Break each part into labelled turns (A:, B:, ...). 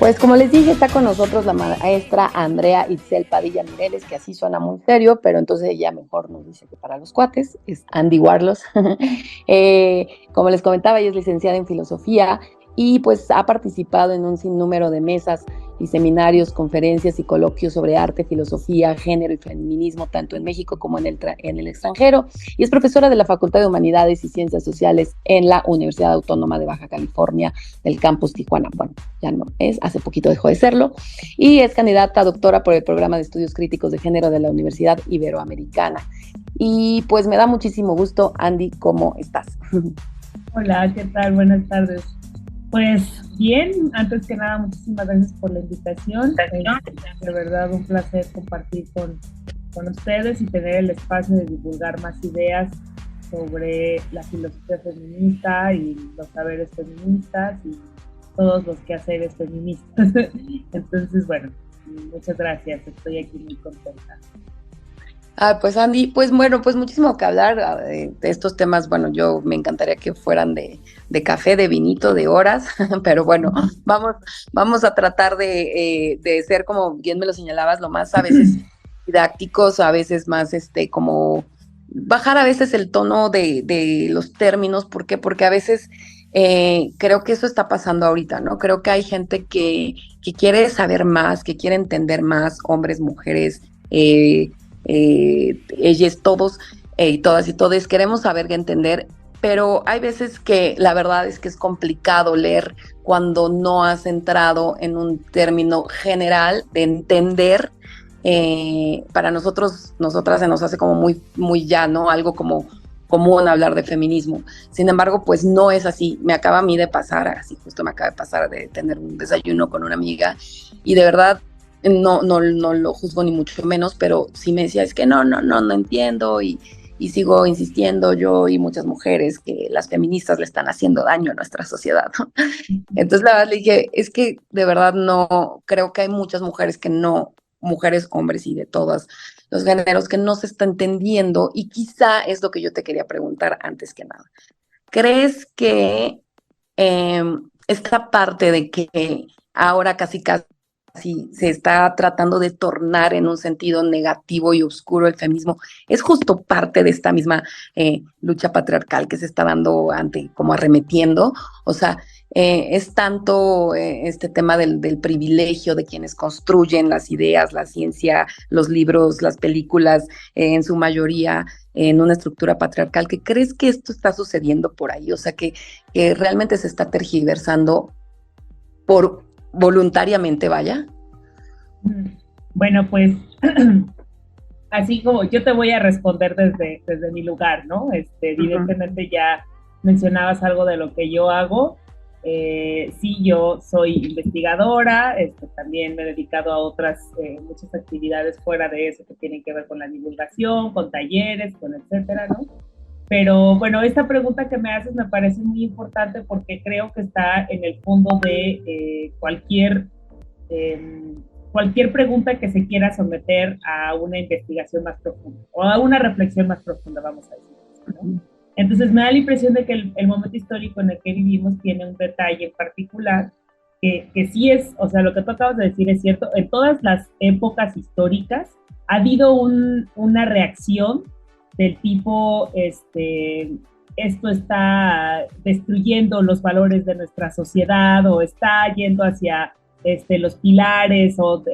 A: Pues como les dije, está con nosotros la maestra Andrea Itzel Padilla Mireles, que así suena muy serio, pero entonces ella mejor nos dice que para los cuates es Andy Warlos. Como les comentaba, ella es licenciada en filosofía y pues ha participado en un sinnúmero de mesas y seminarios, conferencias y coloquios sobre arte, filosofía, género y feminismo, tanto en México como en el extranjero, y es profesora de la Facultad de Humanidades y Ciencias Sociales en la Universidad Autónoma de Baja California del campus Tijuana. Bueno, ya no es, hace poquito dejó de serlo, y es candidata a doctora por el programa de estudios críticos de género de la Universidad Iberoamericana. Y pues me da muchísimo gusto, Andy, ¿cómo estás?
B: Hola, ¿qué tal? Buenas tardes. Pues bien, antes que nada, muchísimas gracias por la invitación. Es de verdad un placer compartir con ustedes y tener el espacio de divulgar más ideas sobre la filosofía feminista y los saberes feministas y todos los quehaceres feministas. Entonces, bueno, muchas gracias, estoy aquí muy contenta.
A: Pues Andy, pues bueno, pues muchísimo que hablar de estos temas. Bueno, yo me encantaría que fueran de café, de vinito, de horas, pero bueno, vamos a tratar de ser, como bien me lo señalabas, lo más a veces didácticos, a veces más como bajar a veces el tono de los términos. ¿Por qué? Porque a veces creo que eso está pasando ahorita, ¿no? Creo que hay gente que quiere saber más, que quiere entender más, hombres, mujeres, ellas, todos y todas y todos queremos saber y entender, pero hay veces que la verdad es que es complicado leer cuando no has entrado en un término general de entender. Para nosotros, nosotras se nos hace como muy llano, algo como común hablar de feminismo. Sin embargo, pues no es así. Me acaba a mí de pasar, así justo me acaba de pasar de tener un desayuno con una amiga y de verdad no lo juzgo ni mucho menos, pero sí me decía, es que no entiendo y sigo insistiendo yo y muchas mujeres que las feministas le están haciendo daño a nuestra sociedad, ¿no? Entonces la verdad le dije, es que de verdad no, creo que hay muchas mujeres que no, mujeres, hombres y de todos los géneros que no se está entendiendo, y quizá es lo que yo te quería preguntar antes que nada. ¿Crees que eh, esta parte de que ahora casi se está tratando de tornar en un sentido negativo y oscuro el feminismo, es justo parte de esta misma lucha patriarcal que se está dando ante, como arremetiendo? O sea, es tanto este tema del privilegio de quienes construyen las ideas, la ciencia, los libros, las películas, en su mayoría en una estructura patriarcal, que crees que esto está sucediendo por ahí, o sea, que realmente se está tergiversando por voluntariamente, vaya.
B: Bueno, pues así como yo te voy a responder desde mi lugar, ¿no?
A: Uh-huh.
B: Evidentemente ya mencionabas algo de lo que yo hago. Sí, yo soy investigadora, también me he dedicado a otras muchas actividades fuera de eso que tienen que ver con la divulgación, con talleres, con etcétera, ¿no? Pero bueno, esta pregunta que me haces me parece muy importante porque creo que está en el fondo de eh, cualquier pregunta que se quiera someter a una investigación más profunda o a una reflexión más profunda, vamos a decir así, ¿no? Entonces me da la impresión de que el momento histórico en el que vivimos tiene un detalle en particular que sí es, o sea, lo que tú acabas de decir es cierto, en todas las épocas históricas ha habido una reacción del tipo, esto está destruyendo los valores de nuestra sociedad o está yendo hacia los pilares o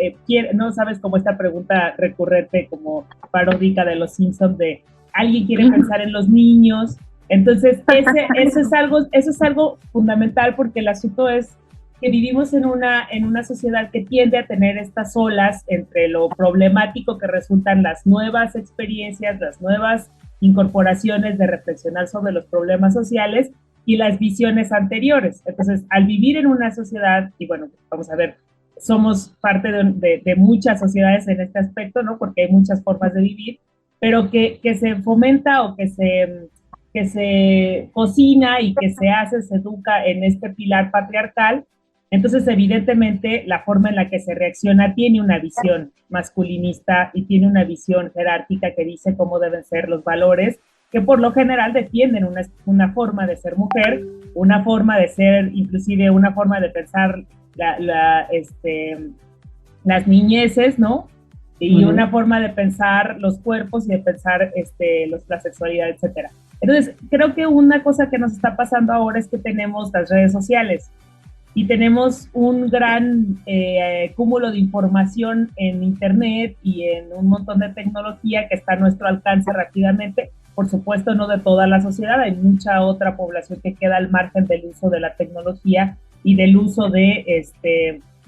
B: no sabes, como esta pregunta recurrente como paródica de los Simpsons de alguien quiere pensar en los niños. Entonces eso es algo fundamental porque el asunto es que vivimos en una sociedad que tiende a tener estas olas entre lo problemático que resultan las nuevas experiencias, las nuevas incorporaciones de reflexionar sobre los problemas sociales y las visiones anteriores. Entonces, al vivir en una sociedad, y bueno, vamos a ver, somos parte de muchas sociedades en este aspecto, ¿no? Porque hay muchas formas de vivir, pero que se fomenta o que se cocina y que se hace, se educa en este pilar patriarcal. Entonces, evidentemente, la forma en la que se reacciona tiene una visión masculinista y tiene una visión jerárquica que dice cómo deben ser los valores, que por lo general defienden una forma de ser mujer, una forma de ser, inclusive una forma de pensar las niñeces, ¿no? Y una forma de pensar los cuerpos y de pensar la sexualidad, etcétera. Entonces, creo que una cosa que nos está pasando ahora es que tenemos las redes sociales y tenemos un gran cúmulo de información en internet y en un montón de tecnología que está a nuestro alcance rápidamente. Por supuesto, no de toda la sociedad, hay mucha otra población que queda al margen del uso de la tecnología y del uso de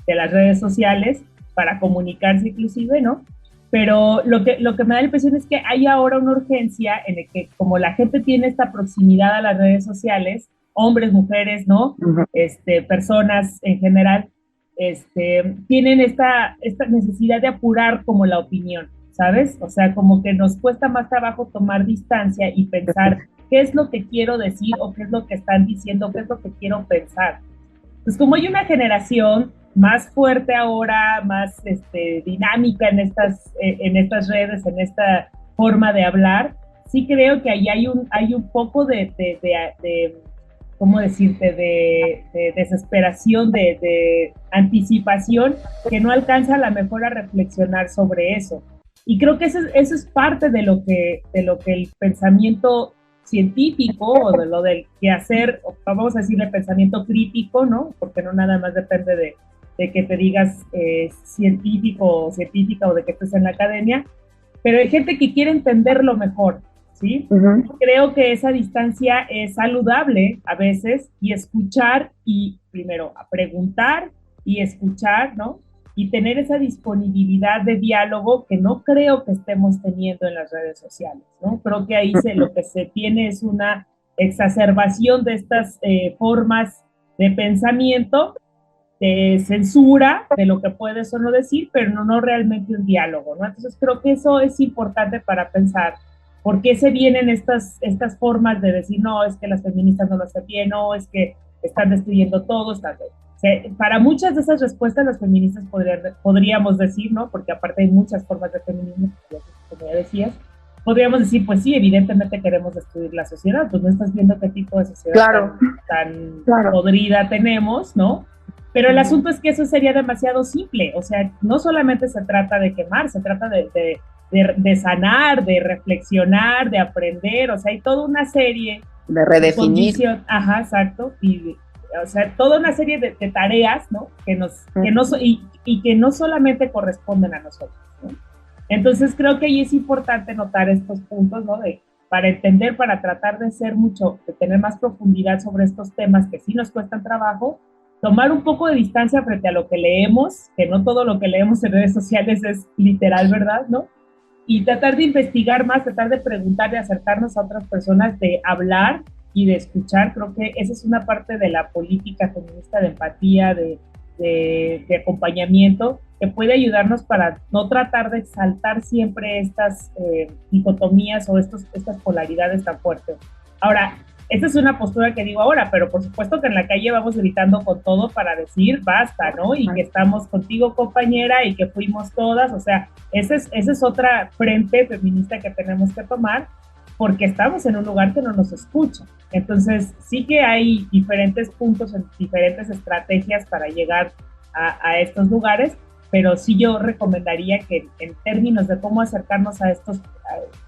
B: las redes sociales para comunicarse inclusive, ¿no? Pero lo que me da la impresión es que hay ahora una urgencia en el que como la gente tiene esta proximidad a las redes sociales, hombres, mujeres, ¿no? Personas en general, tienen esta necesidad de apurar como la opinión, ¿sabes? O sea, como que nos cuesta más trabajo tomar distancia y pensar qué es lo que quiero decir o qué es lo que están diciendo, qué es lo que quiero pensar. Pues como hay una generación más fuerte ahora, más dinámica en estas redes, en esta forma de hablar, sí creo que ahí hay un poco de ¿cómo decirte?, de desesperación, de anticipación, que no alcanza a la mejor a reflexionar sobre eso. Y creo que eso es parte de lo que el pensamiento científico o de lo del quehacer, vamos a decirle pensamiento crítico, ¿no? Porque no nada más depende de que te digas científico o científica o de que estés en la academia, pero hay gente que quiere entenderlo mejor, ¿sí? Creo que esa distancia es saludable a veces y escuchar y primero a preguntar y escuchar, ¿no? Y tener esa disponibilidad de diálogo que no creo que estemos teniendo en las redes sociales, ¿no? Creo que ahí lo que se tiene es una exacerbación de estas formas de pensamiento, de censura de lo que puedes o no decir, pero no realmente un diálogo, ¿no? Entonces creo que eso es importante para pensar por qué se vienen estas formas de decir, no, es que las feministas no lo hacen bien, no, es que están destruyendo todo, o sea, para muchas de esas respuestas las feministas podríamos decir, ¿no? Porque aparte hay muchas formas de feminismo, como ya decías, podríamos decir, pues sí, evidentemente queremos destruir la sociedad, pues no estás viendo qué tipo de sociedad tan podrida tenemos, ¿no? Pero el asunto es que eso sería demasiado simple, o sea, no solamente se trata de quemar, se trata de sanar, de reflexionar, de aprender, o sea, hay toda una serie
A: de redefinir.
B: Ajá, exacto, y o sea, toda una serie de tareas, ¿no? Que no solamente corresponden a nosotros, ¿no? Entonces creo que ahí es importante notar estos puntos, ¿no? Para entender, para tratar de tener más profundidad sobre estos temas que sí nos cuestan trabajo, tomar un poco de distancia frente a lo que leemos, que no todo lo que leemos en redes sociales es literal, ¿verdad? ¿No? Y tratar de investigar más, tratar de preguntar, de acercarnos a otras personas, de hablar y de escuchar. Creo que esa es una parte de la política feminista, de empatía, de acompañamiento, que puede ayudarnos para no tratar de exaltar siempre estas dicotomías o estas polaridades tan fuertes. Ahora, esta es una postura que digo ahora, pero por supuesto que en la calle vamos gritando con todo para decir basta, ¿no? Y que estamos contigo, compañera, y que fuimos todas, o sea, esa es otra frente feminista que tenemos que tomar, porque estamos en un lugar que no nos escucha. Entonces, sí que hay diferentes puntos, diferentes estrategias para llegar a estos lugares, pero sí yo recomendaría que en términos de cómo acercarnos a estas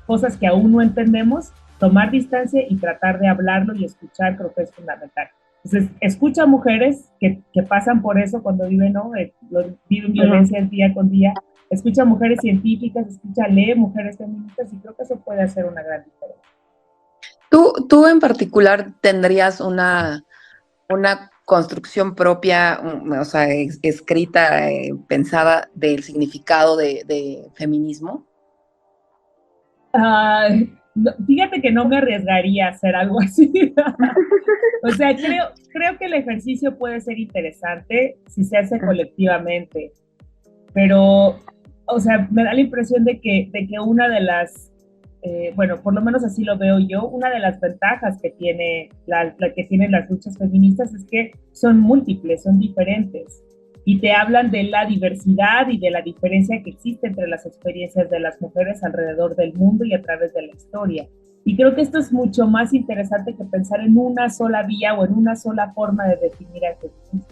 B: cosas que aún no entendemos, tomar distancia y tratar de hablarlo y escuchar, creo que es fundamental. Entonces, escucha a mujeres que pasan por eso cuando viven, ¿no? Viven violencia día con día. Escucha a mujeres científicas, lee mujeres feministas y creo que eso puede hacer una gran diferencia.
A: ¿Tú en particular tendrías una construcción propia, o sea, escrita, pensada del significado de feminismo?
B: Fíjate que no me arriesgaría a hacer algo así. O sea, creo que el ejercicio puede ser interesante si se hace colectivamente, pero, o sea, me da la impresión de que una de las, bueno, por lo menos así lo veo yo, una de las ventajas que que tienen las luchas feministas es que son múltiples, son diferentes. Y te hablan de la diversidad y de la diferencia que existe entre las experiencias de las mujeres alrededor del mundo y a través de la historia. Y creo que esto es mucho más interesante que pensar en una sola vía o en una sola forma de definir al feminismo.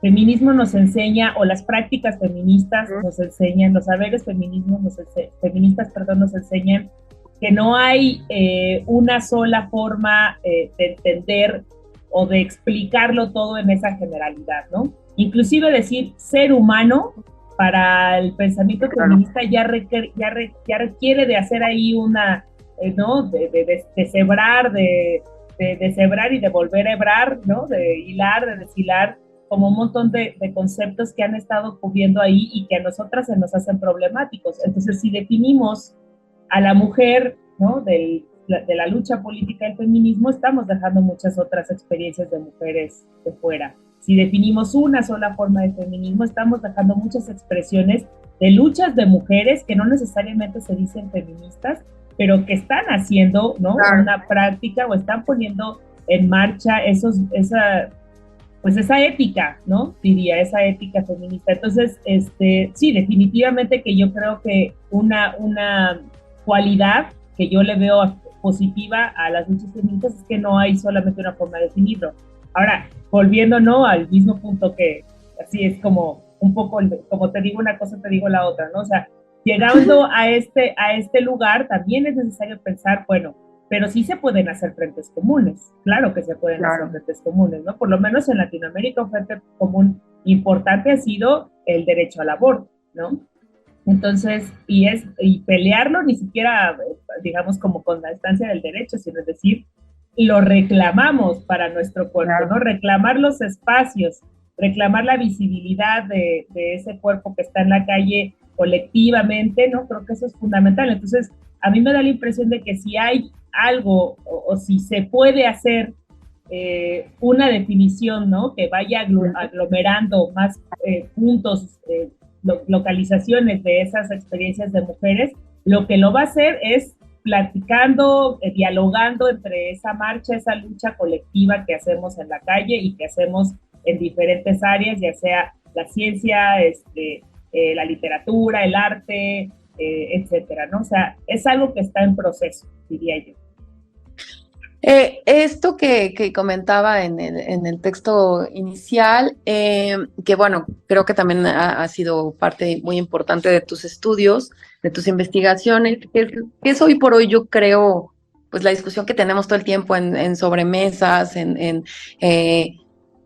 B: feminismo nos enseña, o las prácticas feministas nos enseñan, los saberes feministas, perdón, nos enseñan que no hay una sola forma de entender o de explicarlo todo en esa generalidad, ¿no? Inclusive decir ser humano para el pensamiento feminista ya requiere de hacer ahí una, ¿no? De cebrar, de cebrar y de volver a hebrar, ¿no? De hilar, de deshilar, como un montón de conceptos que han estado cubriendo ahí y que a nosotras se nos hacen problemáticos. Entonces, si definimos a la mujer, ¿no? de la lucha política del feminismo, estamos dejando muchas otras experiencias de mujeres de fuera. Si definimos una sola forma de feminismo, estamos dejando muchas expresiones de luchas de mujeres que no necesariamente se dicen feministas, pero que están haciendo, ¿no? Claro. Una práctica o están poniendo en marcha esa ética, ¿no? Diría, esa ética feminista. Entonces, sí, definitivamente que yo creo que una cualidad que yo le veo positiva a las luchas feministas es que no hay solamente una forma de definirlo. Ahora, volviendo, ¿no? Al mismo punto que así es como un poco, como te digo una cosa, te digo la otra, ¿no? O sea, llegando a este lugar, también es necesario pensar, bueno, pero sí se pueden hacer frentes comunes, claro que se pueden hacer frentes comunes, ¿no? Por lo menos en Latinoamérica un frente común importante ha sido el derecho al aborto, ¿no? Entonces, y pelearlo ni siquiera, digamos, como con la instancia del derecho, sino es decir, lo reclamamos para nuestro cuerpo, ¿no? Reclamar los espacios, reclamar la visibilidad de ese cuerpo que está en la calle colectivamente, ¿no? Creo que eso es fundamental. Entonces, a mí me da la impresión de que si hay algo o si se puede hacer una definición, ¿no? Que vaya aglomerando más puntos, localizaciones de esas experiencias de mujeres, lo que lo va a hacer es platicando, dialogando entre esa marcha, esa lucha colectiva que hacemos en la calle y que hacemos en diferentes áreas, ya sea la ciencia, la literatura, el arte, etcétera, ¿no? O sea, es algo que está en proceso, diría yo.
A: Esto que comentaba en el texto inicial, que bueno, creo que también ha sido parte muy importante de tus estudios, de tus investigaciones, que es hoy por hoy yo creo, pues la discusión que tenemos todo el tiempo en sobremesas,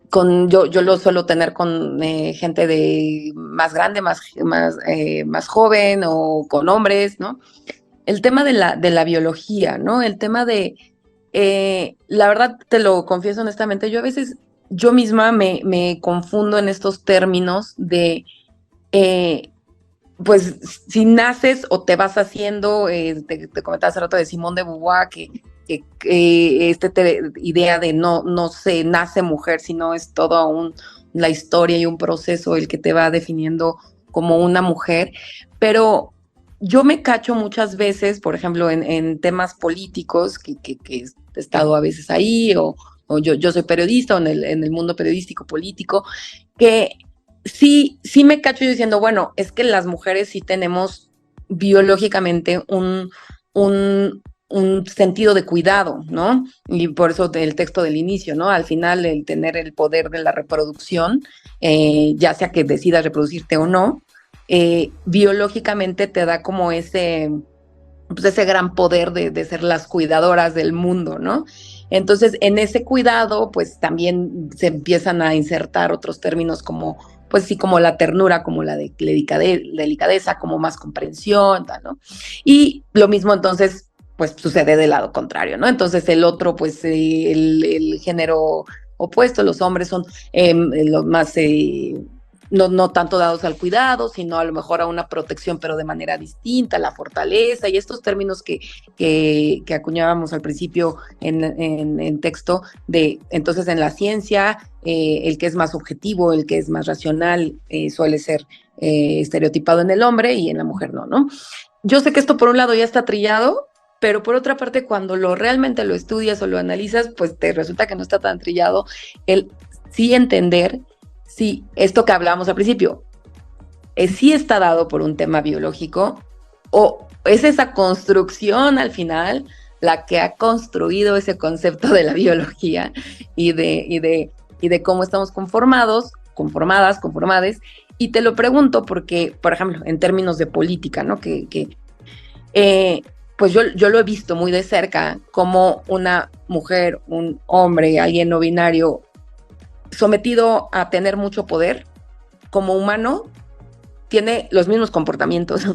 A: yo lo suelo tener con gente de más grande, más joven o con hombres, ¿no? El tema de la biología, ¿no? El tema de la verdad, te lo confieso honestamente, yo a veces, yo misma me confundo en estos términos de, pues, si naces o te vas haciendo, te comentaba hace rato de Simone de Beauvoir, que idea de no se nace mujer, sino es toda la historia y un proceso el que te va definiendo como una mujer, pero yo me cacho muchas veces, por ejemplo, en temas políticos, que he estado a veces ahí, o yo soy periodista, o en el mundo periodístico político, que sí me cacho yo diciendo, bueno, es que las mujeres sí tenemos biológicamente un sentido de cuidado, ¿no? Y por eso el texto del inicio, ¿no? Al final, el tener el poder de la reproducción, ya sea que decidas reproducirte o no, biológicamente te da como ese gran poder de ser las cuidadoras del mundo, ¿no? Entonces, en ese cuidado, pues también se empiezan a insertar otros términos como, pues sí, como la ternura, como la delicadeza, como más comprensión, ¿no? Y lo mismo entonces, pues sucede del lado contrario, ¿no? Entonces el otro, pues el género opuesto, los hombres son los más... no tanto dados al cuidado, sino a lo mejor a una protección, pero de manera distinta, la fortaleza y estos términos que acuñábamos al principio en texto, entonces en la ciencia, el que es más objetivo, el que es más racional, suele ser estereotipado en el hombre y en la mujer no. Yo sé que esto por un lado ya está trillado, pero por otra parte cuando realmente lo estudias o lo analizas, pues te resulta que no está tan trillado el sí entender. Sí, esto que hablábamos al principio, sí está dado por un tema biológico o es esa construcción al final la que ha construido ese concepto de la biología y de cómo estamos conformados conformadas, conformades, y te lo pregunto porque, por ejemplo, en términos de política, ¿no? Pues yo lo he visto muy de cerca, como una mujer, un hombre, alguien no binario, sometido a tener mucho poder, como humano, tiene los mismos comportamientos,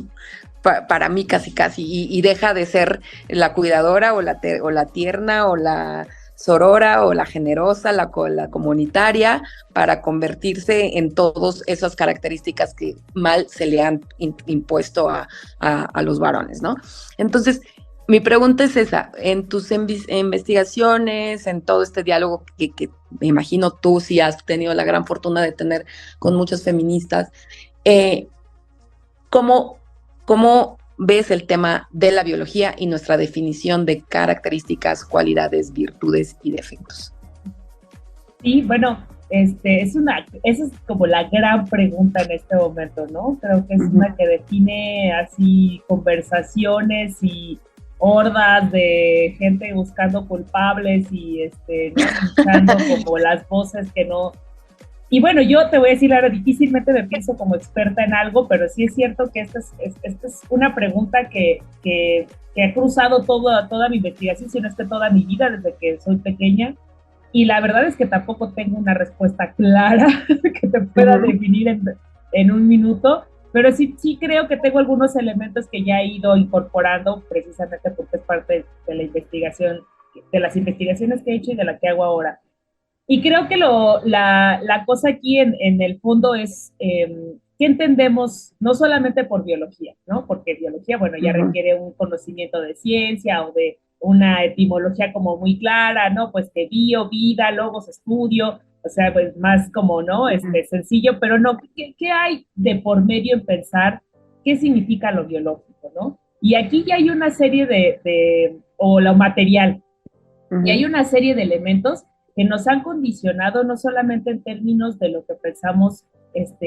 A: para mí casi, y deja de ser la cuidadora o la tierna o la sorora o la generosa, la comunitaria, para convertirse en todas esas características que mal se le han impuesto a los varones, ¿no? Entonces, mi pregunta es esa, en tus investigaciones, en todo este diálogo que me imagino tú sí has tenido la gran fortuna de tener con muchas feministas, ¿cómo ves el tema de la biología y nuestra definición de características, cualidades, virtudes y defectos?
B: Sí, bueno, esa es como la gran pregunta en este momento, ¿no? Creo que es una que define así conversaciones y hordas de gente buscando culpables y ¿no? Buscando como las voces que no. Y bueno, yo te voy a decir ahora, difícilmente me pienso como experta en algo, pero sí es cierto que esta es una pregunta que ha cruzado toda mi investigación, si no es que toda mi vida desde que soy pequeña. Y la verdad es que tampoco tengo una respuesta clara que te pueda definir en un minuto, pero sí creo que tengo algunos elementos que ya he ido incorporando precisamente porque es parte de la investigación, de las investigaciones que he hecho y de la que hago ahora. Y creo que la cosa aquí en el fondo es qué entendemos, no solamente por biología, ¿no? Porque biología, bueno, ya requiere un conocimiento de ciencia o de una etimología como muy clara, ¿no? Pues que vida, logos, estudio, o sea, pues más como, ¿no? Sencillo, pero no, ¿qué hay de por medio en pensar qué significa lo biológico, ¿no? Y aquí ya hay una serie o lo material, y hay una serie de elementos que nos han condicionado no solamente en términos de lo que pensamos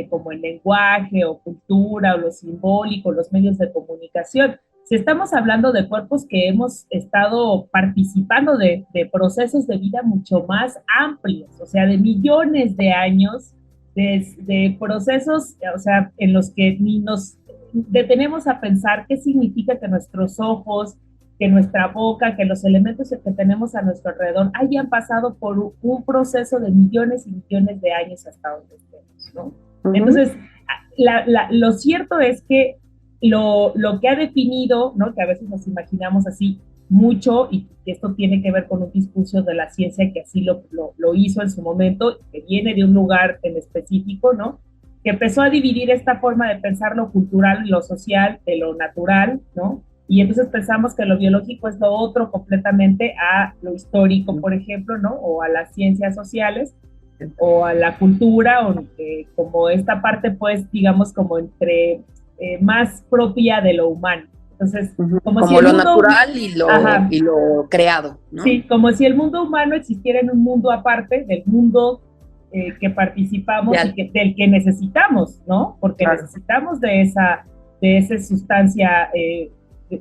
B: como el lenguaje o cultura o lo simbólico, los medios de comunicación. Si estamos hablando de cuerpos que hemos estado participando de procesos de vida mucho más amplios, o sea, de millones de años, de procesos, o sea, en los que ni nos detenemos a pensar qué significa que nuestros ojos, que nuestra boca, que los elementos que tenemos a nuestro alrededor hayan pasado por un proceso de millones y millones de años hasta donde estemos, ¿no? Entonces, lo cierto es que lo que ha definido, ¿no? Que a veces nos imaginamos así mucho, y que esto tiene que ver con un discurso de la ciencia que así lo hizo en su momento, que viene de un lugar en específico, ¿no? Que empezó a dividir esta forma de pensar lo cultural y lo social de lo natural, ¿no? Y entonces pensamos que lo biológico es lo otro completamente a lo histórico, por ejemplo, ¿no? O a las ciencias sociales, o a la cultura, o como esta parte, pues, digamos, como entre más propia de lo humano. Entonces, como si
A: lo natural y lo creado, ¿no?
B: Sí, como si el mundo humano existiera en un mundo aparte del mundo que participamos y del que necesitamos, ¿no? Porque necesitamos de esa sustancia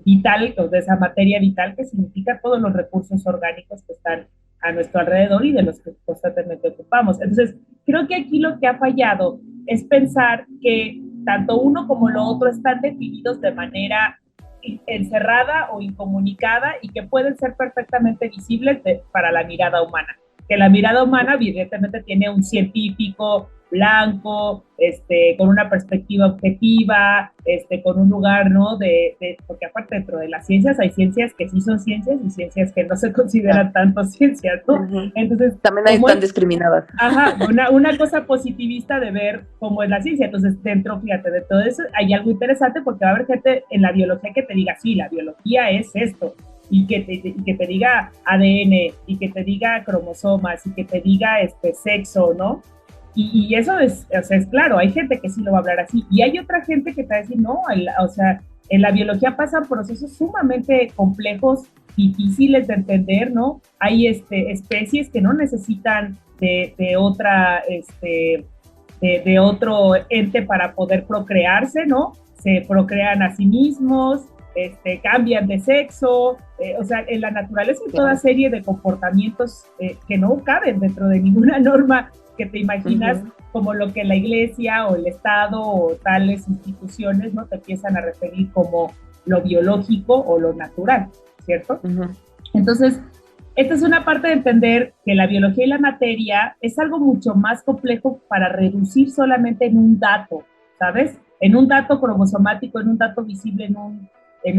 B: vital, o de esa materia vital que significa todos los recursos orgánicos que están a nuestro alrededor y de los que constantemente ocupamos. Entonces, creo que aquí lo que ha fallado es pensar que tanto uno como lo otro están definidos de manera encerrada o incomunicada y que pueden ser perfectamente visibles para la mirada humana. Que la mirada humana evidentemente tiene un científico blanco, con una perspectiva objetiva, con un lugar, ¿no? Porque aparte dentro de las ciencias hay ciencias que sí son ciencias y ciencias que no se consideran tanto ciencias, ¿no? Entonces,
A: también ahí están discriminadas.
B: Ajá, una cosa positivista de ver cómo es la ciencia. Entonces, fíjate, de todo eso hay algo interesante porque va a haber gente en la biología que te diga, sí, la biología es esto, y que te diga ADN, y que te diga cromosomas, y que te diga sexo, ¿no? Y eso es, o sea, es claro, hay gente que sí lo va a hablar así, y hay otra gente que te va a decir, no, o sea, en la biología pasan procesos sumamente complejos, difíciles de entender, ¿no? Hay especies que no necesitan de otro ente para poder procrearse, ¿no? Se procrean a sí mismos, cambian de sexo, o sea, en la naturaleza hay toda serie de comportamientos que no caben dentro de ninguna norma que te imaginas como lo que la iglesia o el Estado o tales instituciones, ¿no? Te empiezan a referir como lo biológico o lo natural, ¿cierto? Entonces, esta es una parte de entender que la biología y la materia es algo mucho más complejo para reducir solamente en un dato, ¿sabes? En un dato cromosomático, en un dato visible, en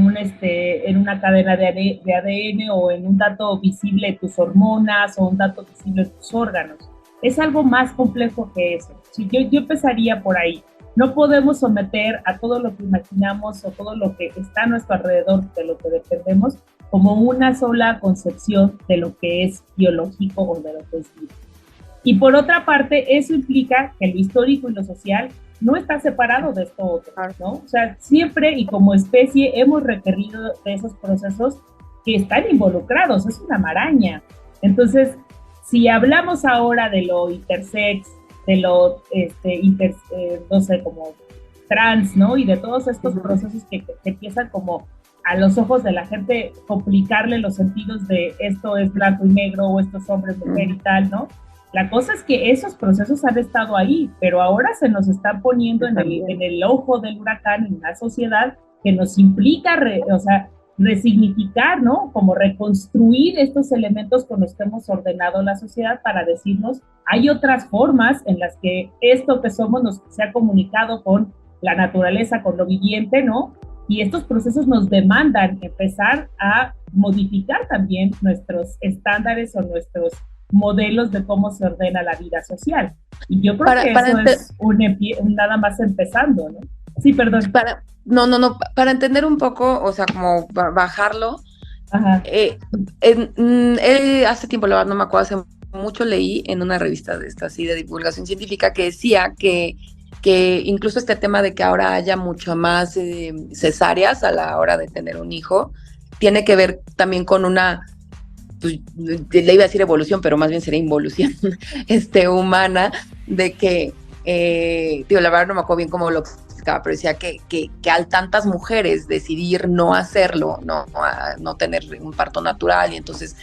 B: una cadena de ADN o en un dato visible de tus hormonas o un dato visible de tus órganos. Es algo más complejo que eso. Si yo empezaría por ahí. No podemos someter a todo lo que imaginamos o todo lo que está a nuestro alrededor, de lo que dependemos, como una sola concepción de lo que es biológico o de lo que es vida. Y por otra parte, eso implica que lo histórico y lo social no está separado de esto otro, ¿no? O sea, siempre y como especie hemos requerido de esos procesos que están involucrados, es una maraña. Entonces, si hablamos ahora de lo intersex, de lo, no sé, como trans, ¿no? Y de todos estos procesos que empiezan como a los ojos de la gente complicarle los sentidos de esto es blanco y negro o esto es hombre, mujer y tal, ¿no? La cosa es que esos procesos han estado ahí, pero ahora se nos están poniendo en el ojo del huracán en una sociedad que nos implica, resignificar, ¿no? Como reconstruir estos elementos con los que hemos ordenado la sociedad para decirnos, hay otras formas en las que esto que somos se ha comunicado con la naturaleza, con lo viviente, ¿no? Y estos procesos nos demandan empezar a modificar también nuestros estándares o nuestros modelos de cómo se ordena la vida social. Y yo creo que eso es nada más empezando, ¿no? Sí, perdón.
A: Para entender un poco, o sea, como bajarlo.
B: Ajá.
A: Hace tiempo, la verdad no me acuerdo, hace mucho leí en una revista de esta, así, de divulgación científica, que decía que incluso este tema de que ahora haya mucho más cesáreas a la hora de tener un hijo, tiene que ver también con una, pues, le iba a decir evolución, pero más bien sería involución humana, de que, la verdad no me acuerdo bien cómo lo explicaba, pero decía que al tantas mujeres decidir no hacerlo, no tener un parto natural y entonces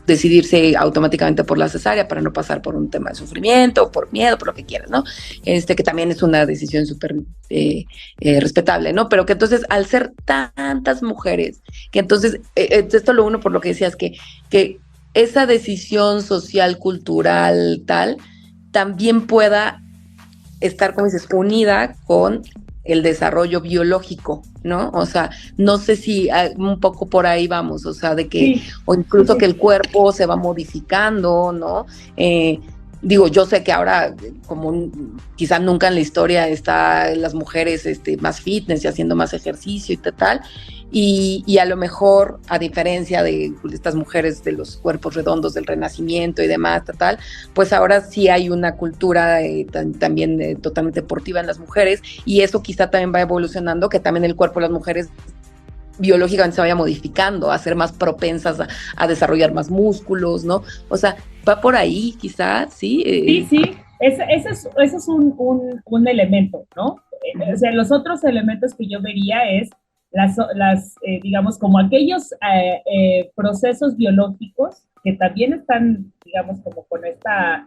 A: decidirse automáticamente por la cesárea para no pasar por un tema de sufrimiento, por miedo, por lo que quieras, ¿no? Que también es una decisión súper respetable, ¿no? Pero que entonces, al ser tantas mujeres, que entonces, esto lo uno por lo que decías, que esa decisión social, cultural, tal, también pueda estar, como dices, unida con el desarrollo biológico, ¿no? O sea, no sé si un poco por ahí vamos, o sea, de que, sí, o incluso sí, que el cuerpo se va modificando, ¿no? Digo, yo sé que ahora, como quizá nunca en la historia, están las mujeres más fitness y haciendo más ejercicio y tal, y a lo mejor, a diferencia de estas mujeres de los cuerpos redondos del Renacimiento y demás, tal, pues ahora sí hay una cultura también totalmente deportiva en las mujeres, y eso quizá también va evolucionando, que también el cuerpo de las mujeres biológicamente se vaya modificando, a ser más propensas a desarrollar más músculos, ¿no? O sea, va por ahí quizá, ¿sí?
B: Sí, ese es un elemento, ¿no? O sea, los otros elementos que yo vería es digamos, como aquellos procesos biológicos que también están, digamos, como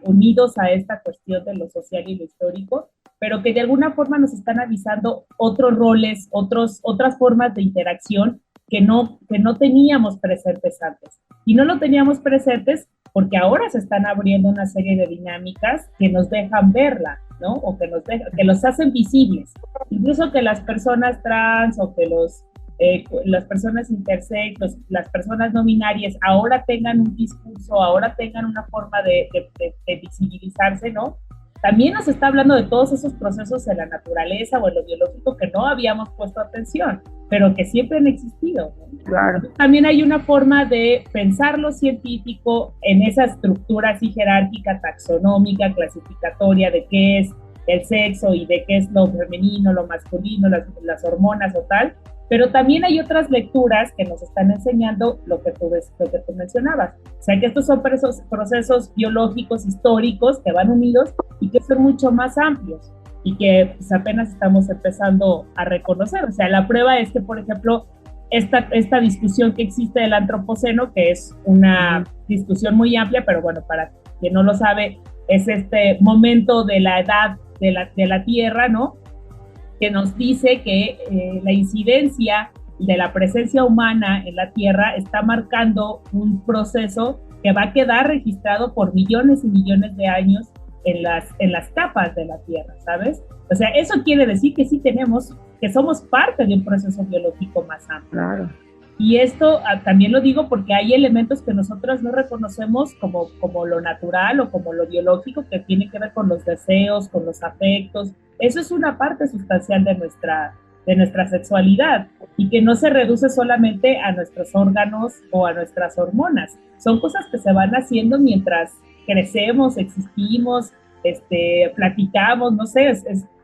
B: unidos a esta cuestión de lo social y lo histórico, pero que de alguna forma nos están avisando otros roles, otras formas de interacción que no teníamos presentes antes. Y no lo teníamos presentes porque ahora se están abriendo una serie de dinámicas que nos dejan verla, ¿no? O que los hacen visibles. Incluso que las personas trans o que las personas intersex, las personas no binarias ahora tengan un discurso, ahora tengan una forma de visibilizarse, ¿no? También nos está hablando de todos esos procesos en la naturaleza o en lo biológico que no habíamos puesto atención, pero que siempre han existido, ¿no?
A: Claro.
B: También hay una forma de pensar lo científico en esa estructura así jerárquica, taxonómica, clasificatoria de qué es el sexo y de qué es lo femenino, lo masculino, las hormonas o tal, pero también hay otras lecturas que nos están enseñando lo que tú mencionabas. O sea, que estos son procesos biológicos, históricos, que van unidos y que son mucho más amplios y que pues, apenas estamos empezando a reconocer. O sea, la prueba es que, por ejemplo, esta discusión que existe del antropoceno, que es una discusión muy amplia, pero bueno, para quien no lo sabe, es este momento de la edad de la Tierra, ¿no? Que nos dice que la incidencia de la presencia humana en la Tierra está marcando un proceso que va a quedar registrado por millones y millones de años en las capas de la Tierra, ¿sabes? O sea, eso quiere decir que sí tenemos, que somos parte de un proceso biológico más amplio.
A: Claro.
B: Y esto también lo digo porque hay elementos que nosotros no reconocemos como lo natural o como lo biológico, que tiene que ver con los deseos, con los afectos. Eso es una parte sustancial de nuestra sexualidad y que no se reduce solamente a nuestros órganos o a nuestras hormonas. Son cosas que se van haciendo mientras crecemos, existimos, platicamos, no sé,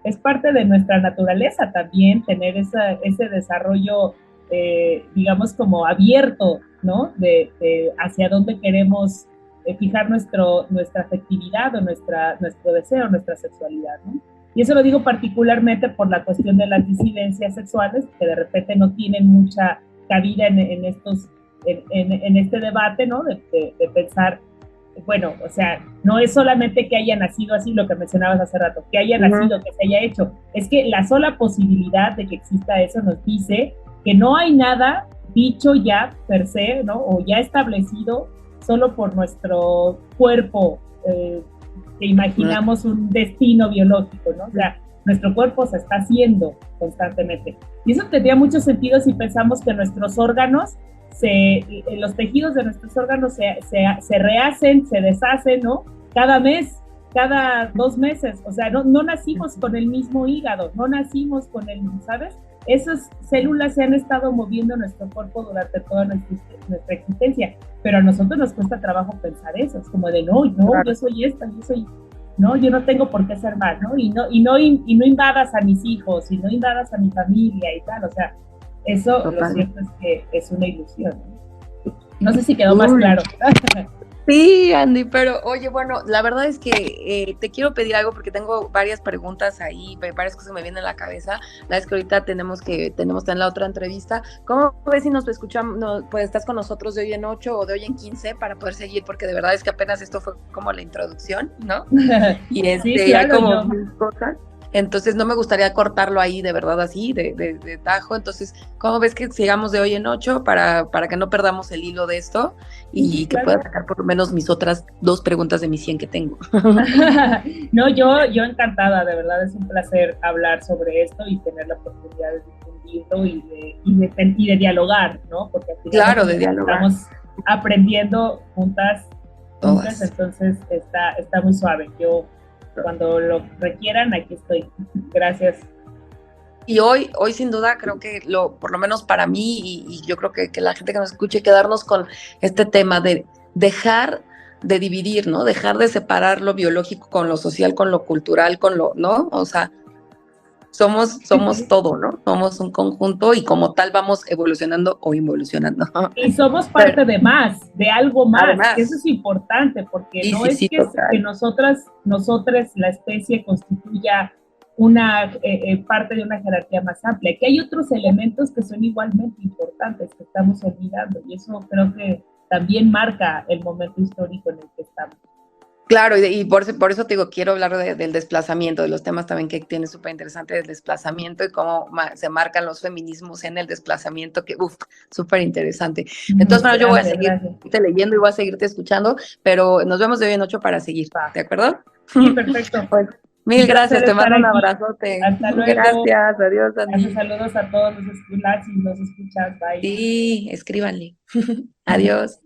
B: es parte de nuestra naturaleza también tener ese desarrollo digamos, como abierto, ¿no? De hacia dónde queremos fijar nuestra afectividad o nuestro deseo, nuestra sexualidad, ¿no? Y eso lo digo particularmente por la cuestión de las disidencias sexuales, que de repente no tienen mucha cabida en este debate, ¿no? De pensar, bueno, o sea, no es solamente que haya nacido así, lo que mencionabas hace rato, que haya nacido, que se haya hecho, es que la sola posibilidad de que exista eso nos dice que no hay nada dicho ya per se, ¿no? O ya establecido solo por nuestro cuerpo, que imaginamos un destino biológico, ¿no? O sea, nuestro cuerpo se está haciendo constantemente. Y eso tendría mucho sentido si pensamos que nuestros órganos, los tejidos de nuestros órganos se rehacen, se deshacen, ¿no? Cada mes, cada 2 meses. O sea, no nacimos con el mismo hígado, no nacimos con el, ¿sabes? Esas células se han estado moviendo en nuestro cuerpo durante toda nuestra existencia, pero a nosotros nos cuesta trabajo pensar eso, es como de no, claro. Yo soy esta, no, yo no tengo por qué ser mal, ¿no? Y no invadas a mis hijos, y no invadas a mi familia y tal, o sea, eso total. Lo cierto es que es una ilusión, ¿no? No sé si quedó más claro.
A: Sí, Andy, pero oye, bueno, la verdad es que te quiero pedir algo porque tengo varias preguntas ahí, varias cosas me vienen a la cabeza. La vez que ahorita tenemos en la otra entrevista. ¿Cómo ves si nos escuchamos, pues estás con nosotros de hoy en 8 o de hoy en 15 para poder seguir? Porque de verdad es que apenas esto fue como la introducción, ¿no? Y
B: sí, claro,
A: hay como mil cosas. Entonces no me gustaría cortarlo ahí de verdad así, de tajo. Entonces, ¿cómo ves que sigamos de hoy en 8 para que no perdamos el hilo de esto y que pueda sacar por lo menos mis otras 2 preguntas de mis 100 que tengo?
B: No, yo encantada, de verdad es un placer hablar sobre esto y tener la oportunidad de difundirlo y de dialogar, ¿no? Porque al final
A: claro, de dialogar.
B: Estamos aprendiendo juntas, entonces está muy suave. Yo cuando lo requieran, aquí estoy. Gracias.
A: Y hoy sin duda creo que por lo menos para mí y yo creo que la gente que nos escuche, quedarnos con este tema de dejar de dividir, ¿no? Dejar de separar lo biológico con lo social, con lo cultural, con lo, ¿no? O sea, somos todo, ¿no? Somos un conjunto y como tal vamos evolucionando o involucionando.
B: Y somos parte de algo más, además, que eso es importante, porque sí, no sí, es que nosotras, la especie, constituya una parte de una jerarquía más amplia, que hay otros elementos que son igualmente importantes, que estamos olvidando, y eso creo que también marca el momento histórico en el que estamos.
A: Claro, y por eso te digo, quiero hablar del desplazamiento, de los temas también que tiene súper interesante del desplazamiento y cómo se marcan los feminismos en el desplazamiento, que súper interesante. Entonces, bueno, yo voy a seguirte leyendo y voy a seguirte escuchando, pero nos vemos de hoy en 8 para seguir, ¿de acuerdo?
B: Sí, perfecto.
A: Pues, mil gracias, te mando un abrazote.
B: Hasta luego.
A: Gracias, adiós, Andy.
B: Saludos a todos los escuchas, bye.
A: Sí, escríbanle. Adiós.